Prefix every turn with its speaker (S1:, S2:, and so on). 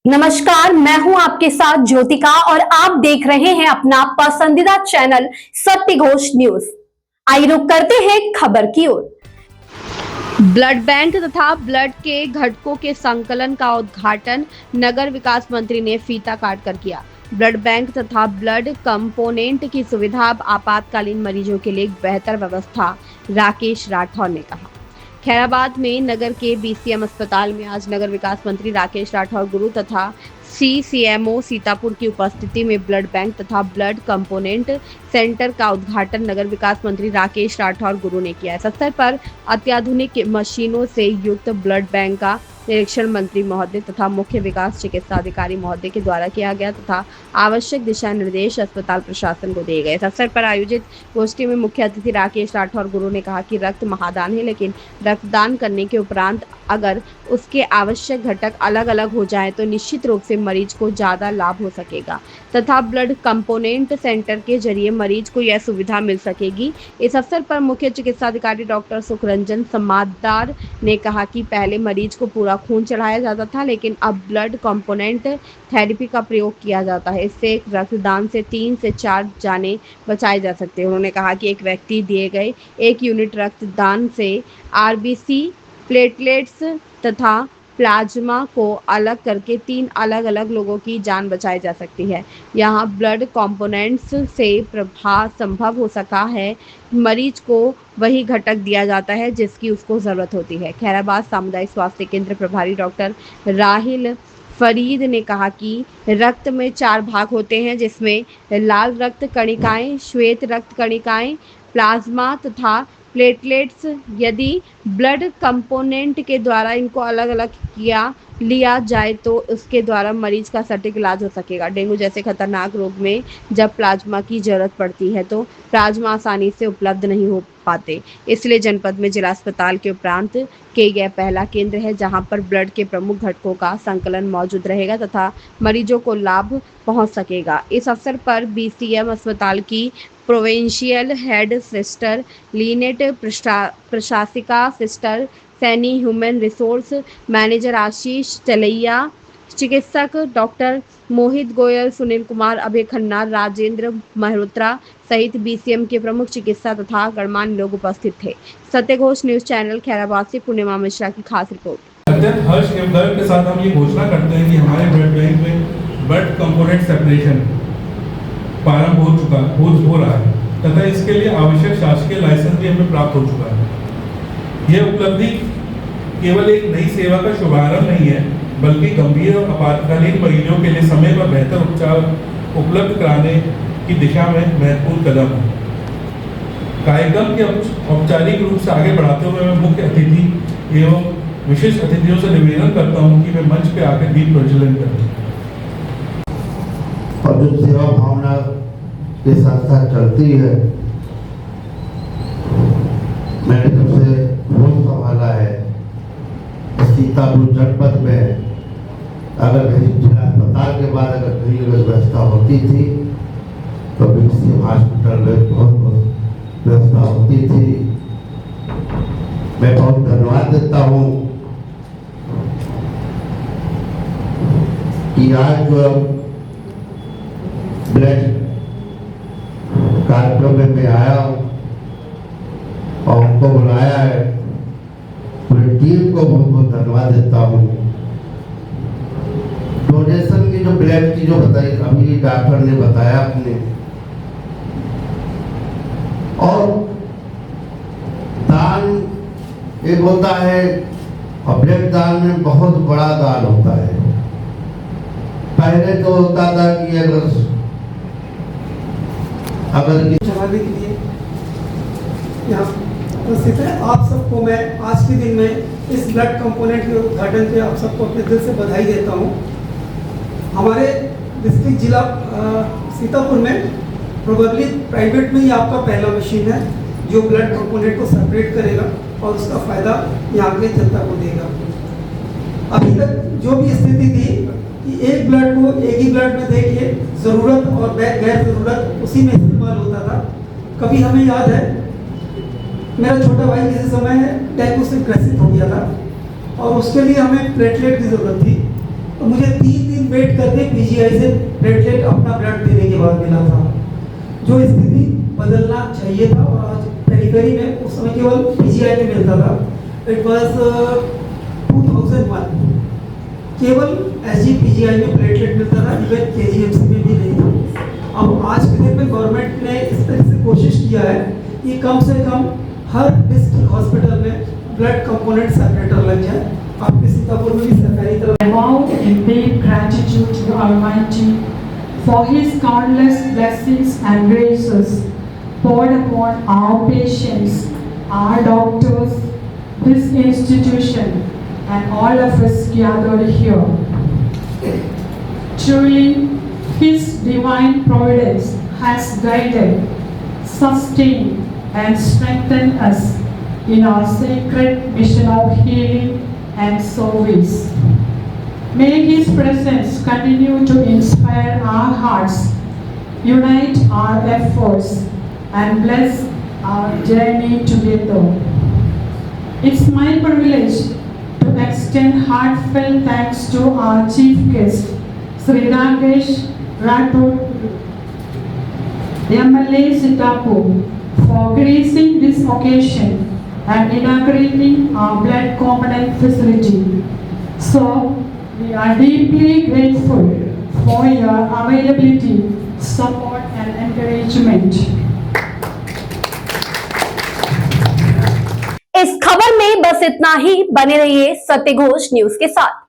S1: नमस्कार, मैं हूं आपके साथ ज्योतिका और आप देख रहे हैं अपना पसंदीदा चैनल सत्य घोष न्यूज। आइए रुक करते हैं खबर की ओर।
S2: ब्लड बैंक तथा ब्लड के घटकों के संकलन का उद्घाटन नगर विकास मंत्री ने फीता काट कर किया। ब्लड बैंक तथा ब्लड कंपोनेंट की सुविधा आपातकालीन मरीजों के लिए एक बेहतर व्यवस्था, राकेश राठौर ने कहा। खैराबाद में नगर के बीसीएम अस्पताल में आज नगर विकास मंत्री राकेश राठौर गुरु तथा सीसीएमओ सीतापुर की उपस्थिति में ब्लड बैंक तथा ब्लड कंपोनेंट सेंटर का उद्घाटन नगर विकास मंत्री राकेश राठौर गुरु ने किया। इस अवसर पर अत्याधुनिक मशीनों से युक्त ब्लड बैंक का निरीक्षण मंत्री महोदय तथा मुख्य विकास चिकित्सा अधिकारी महोदय के द्वारा किया गया तथा आवश्यक दिशा निर्देश अस्पताल प्रशासन को दिए गए। इस अवसर पर आयोजित गोष्ठी में मुख्य अतिथि राकेश राठौर गुरु ने कहा कि रक्त महादान है, लेकिन रक्तदान करने के उपरांत अगर उसके आवश्यक घटक अलग अलग हो जाए तो निश्चित रूप से मरीज को ज़्यादा लाभ हो सकेगा तथा ब्लड कंपोनेंट सेंटर के जरिए मरीज को यह सुविधा मिल सकेगी। इस अवसर पर मुख्य चिकित्सा अधिकारी डॉक्टर सुखरंजन समाददार ने कहा कि पहले मरीज को पूरा खून चढ़ाया जाता था, लेकिन अब ब्लड कंपोनेंट थेरेपी का प्रयोग किया जाता है। इससे एक रक्तदान से 3 से 4 जानें बचाई जा सकती है। उन्होंने कहा कि एक व्यक्ति दिए गए 1 यूनिट रक्तदान से आरबीसी, प्लेटलेट्स तथा प्लाज्मा को अलग करके 3 अलग अलग लोगों की जान बचाई जा सकती है। यहाँ ब्लड कंपोनेंट्स से प्रभाव संभव हो सका है, मरीज को वही घटक दिया जाता है जिसकी उसको ज़रूरत होती है। खैराबाद सामुदायिक स्वास्थ्य केंद्र प्रभारी डॉक्टर राहिल फरीद ने कहा कि रक्त में 4 भाग होते हैं, जिसमें लाल रक्त कणिकाएं, श्वेत रक्त कणिकाएं, प्लाज्मा तथा प्लेटलेट्स। यदि ब्लड कंपोनेंट के द्वारा इनको अलग अलग लिया जाए तो उसके द्वारा मरीज का सटीक इलाज हो सकेगा। डेंगू जैसे खतरनाक रोग में जब प्लाज्मा की जरूरत पड़ती है तो प्लाज्मा आसानी से उपलब्ध नहीं हो पाते, इसलिए जनपद में जिला अस्पताल के उपरांत के यह पहला केंद्र है जहां पर ब्लड के प्रमुख घटकों का संकलन मौजूद रहेगा तथा मरीजों को लाभ पहुंच सकेगा। इस अवसर पर बीसीएम अस्पताल की प्रोविंशियल हेड सिस्टर लीनेट, प्रशासिका sister Saini, human resource manager Ashish Chalaiya, चिकित्सक डॉक्टर मोहित गोयल, सुनील कुमार, अभय खन्ना, राजेंद्र मल्होत्रा सहित बीसीएम के प्रमुख चिकित्सा तथा गणमान्य लोग उपस्थित थे। सत्य घोष न्यूज चैनल खैराबाद से पूर्णिमा मिश्रा की खास रिपोर्ट।
S3: अत्यंत हर्ष एवं गर्व के साथ हम ये घोषणा करते हैं कि हमारे ब्लड बैंक में ब्लड कंपोनेंट सेपरेशन प्रारंभ हो रहा है तथा इसके लिए आवश्यक शासकीय लाइसेंस भी हमें प्राप्त हो चुका है। यह उपलब्धि केवल एक नई सेवा का शुभारंभ नहीं है, बल्कि गंभीर और आपातकालीन मरीजों के लिए समय पर बेहतर उपचार उपलब्ध कराने की दिशा में महत्वपूर्ण कदम है। कार्यक्रम के औपचारिक रूप से आगे बढ़ाते हुए मैं मुख्य अतिथि एवं विशेष अतिथियों से निवेदन करता हूं कि वे मंच पे आकर दीप प्रज्वलन करें।
S4: और जो सेवा भावना के साथ साथ चलती है, मैंने जब से भोज संभाला है सीतापुर जनपद में, अगर कहीं जिला अस्पताल के बाद अगर कहीं व्यवस्था होती थी तो बीसीएम हॉस्पिटल में बहुत व्यवस्था होती थी। मैं बहुत धन्यवाद देता हूँ कि आज जो ब्लड कार्यक्रम में मैं आया हूँ और उनको बुलाया है, पूरी टीम को बहुत बहुत धन्यवाद देता हूँ। डोनेशन की जो ब्लड की जो बताई अभी डॉक्टर ने बताया अपने, और दान एक होता है और ब्लड दान में बहुत बड़ा दान होता है। पहले तो होता था कि अगर
S5: चलाने के लिए यहाँ उपस्थित है। आप सबको मैं आज के दिन में इस ब्लड कंपोनेंट के उद्घाटन पे आप सबको अपने दिल से बधाई देता हूँ। हमारे डिस्ट्रिक्ट जिला सीतापुर में प्रोबेबली प्राइवेट में ही आपका पहला मशीन है जो ब्लड कंपोनेंट को सेपरेट करेगा और उसका फायदा यहाँ के जनता को देगा। अभी तक जो भी स्थिति थी कि एक ब्लड को एक ही ब्लड में देखिए, ज़रूरत और गैर ज़रूरत उसी में इस्तेमाल होता था। कभी हमें याद है मेरा छोटा भाई किसी समय डेंगू से ग्रसित हो गया था और उसके लिए हमें प्लेटलेट की ज़रूरत थी, तो मुझे 3 दिन दिन वेट करके पीजीआई से प्लेटलेट अपना ब्लड देने के बाद मिला था। जो स्थिति बदलना चाहिए था और आज पेरिफेरी में उस समय केवल पीजीआई में मिलता था। इट वाज 2001 केवल एसजीपीजीआई में प्लेटलेट मिलता था, इवन केजीएमसी में भी नहीं था। अब आज के दिन में गवर्नमेंट ने इस तरह से कोशिश किया है कि कम से कम हर डिस्ट्रिक्ट हॉस्पिटल में ब्लड कंपोनेंट सेपरेटर लग जाए। आपके सीतापुर में भी सरकारी तरफ
S6: I vow in deep gratitude to the Almighty for His countless blessings and graces poured upon our patients, our doctors, this institution, and all of us gathered here. Truly, His divine providence has guided, sustained, and strengthened us in our sacred mission of healing and service. May His presence continue to inspire our hearts, unite our efforts, and bless our journey together. It's my privilege to extend heartfelt thanks to our chief guest, Sri Rakesh Rathod, MLA Sitapur, for gracing this occasion and inaugurating our blood component facility. So, we are deeply grateful for your availability, support and encouragement.
S1: इस खबर में बस इतना ही। बने रहिए सत्य Ghosh news के साथ।